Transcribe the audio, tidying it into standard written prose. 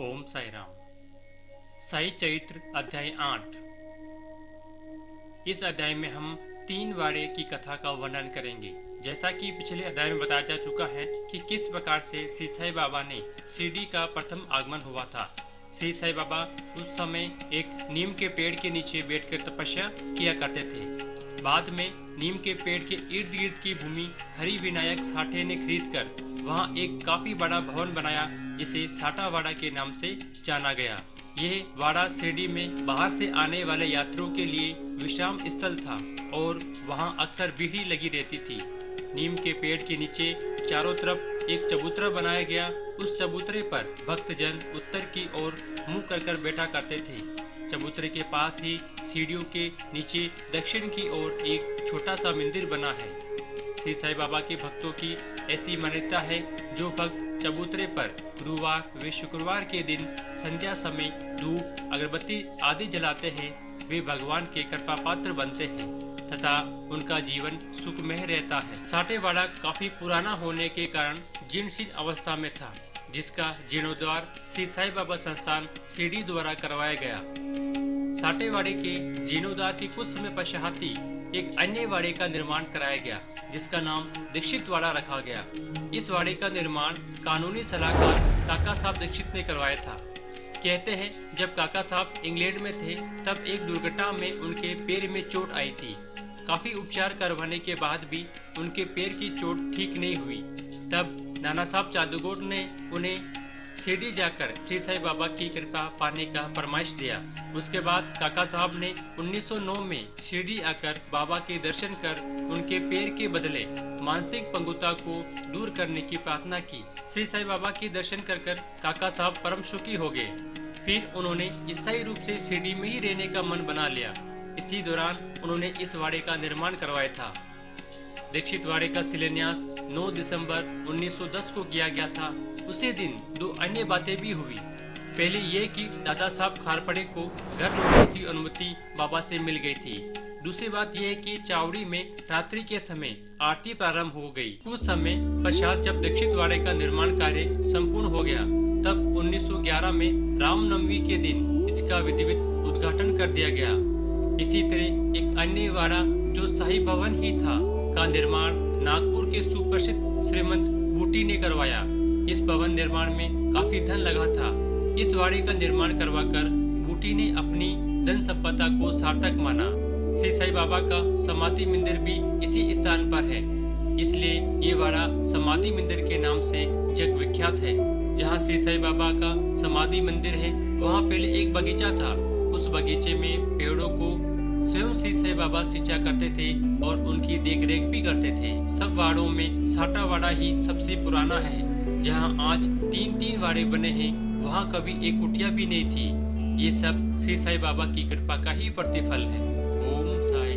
ओम साई राम। साई चरित्र अध्याय 8। इस अध्याय में हम 3 वाड़े की कथा का वर्णन करेंगे। जैसा कि पिछले अध्याय में बताया जा चुका है कि किस प्रकार से श्री साई बाबा ने शिरडी का प्रथम आगमन हुआ था। श्री साई बाबा उस समय एक नीम के पेड़ के नीचे बैठकर तपस्या किया करते थे। बाद में नीम के पेड़ के इर्द गिर्द की भूमि हरि विनायक साठे ने खरीद कर वहाँ एक काफी बड़ा भवन बनाया, जिसे साठा वाड़ा के नाम से जाना गया। यह वाड़ा शिरडी में बाहर से आने वाले यात्रियों के लिए विश्राम स्थल था और वहाँ अक्सर भीड़ लगी रहती थी। नीम के पेड़ के नीचे चारों तरफ एक चबूतरा बनाया गया। उस चबूतरे पर भक्तजन उत्तर की ओर मुंह कर बैठा करते थे। चबूतरे के पास ही सीढ़ियों के नीचे दक्षिण की ओर एक छोटा सा मंदिर बना है। श्री साई बाबा के भक्तों की ऐसी मान्यता है, जो भक्त चबूतरे पर गुरुवार व शुक्रवार के दिन संध्या समय धूप अगरबत्ती आदि जलाते हैं, वे भगवान के कृपा पात्र बनते हैं तथा उनका जीवन सुखमय रहता है। साठेवाड़ा काफी पुराना होने के कारण जीर्ण अवस्था में था, जिसका जीर्णोद्धार श्री साई बाबा संस्थान शिरडी द्वारा करवाया गया। साठेवाड़े के जीर्णोद्धार के कुछ समय पश्चात एक अन्य वाड़े का निर्माण कराया गया, जिसका नाम दीक्षित वाड़ा रखा गया। इस वाड़े का निर्माण कानूनी सलाहकार काका साहब दीक्षित ने करवाया था। कहते हैं, जब काका साहब इंग्लैंड में थे तब एक दुर्घटना में उनके पैर में चोट आई थी। काफी उपचार करवाने के बाद भी उनके पैर की चोट ठीक नहीं हुई। तब नाना साहब जादूगर ने उन्हें शिरडी जाकर श्री साई बाबा की कृपा पाने का फरमाइश दिया। उसके बाद काका साहब ने 1909 में शिरडी आकर बाबा के दर्शन कर उनके पैर के बदले मानसिक पंगुता को दूर करने की प्रार्थना की। श्री साई बाबा के दर्शन कर काका साहब परम सुखी हो गए। फिर उन्होंने स्थायी रूप से शिरडी में ही रहने का मन बना लिया। इसी दौरान उन्होंने इस वाड़े का निर्माण करवाया था। दीक्षित वाड़े का शिलान्यास 9 दिसंबर 1910 को किया गया था। उसी दिन 2 अन्य बातें भी हुई। पहले ये कि दादा साहब खारपड़े को घर लौटने की अनुमति बाबा से मिल गई थी। दूसरी बात यह है कि चावड़ी में रात्रि के समय आरती प्रारंभ हो गई। कुछ समय पश्चात जब दीक्षित वाड़े का निर्माण कार्य संपूर्ण हो गया, तब 1911 में रामनवमी के दिन इसका विधिवत उद्घाटन कर दिया गया। इसी तरह एक अन्य वाड़ा जो शाही भवन ही था का निर्माण नागपुर के सुप्रसिद्ध श्रीमंत बूटी ने करवाया। इस भवन निर्माण में काफी धन लगा था। इस वाड़े का निर्माण करवाकर बूटी ने अपनी धन संपदा को सार्थक माना। श्री साई बाबा का समाधि मंदिर भी इसी स्थान पर है, इसलिए ये वाड़ा समाधि मंदिर के नाम से जग विख्यात है। जहाँ श्री साई बाबा का समाधि मंदिर है, वहाँ पहले एक बगीचा था। उस बगीचे में पेड़ों को स्वयं श्री साई बाबा सिंचा करते थे और उनकी देखरेख भी करते थे। सब वाड़ों में साठा वाड़ा ही सबसे पुराना है। जहाँ आज 3 वाड़े बने हैं, वहाँ कभी एक कुटिया भी नहीं थी। ये सब श्री साई बाबा की कृपा का ही प्रतिफल है। ओम साई।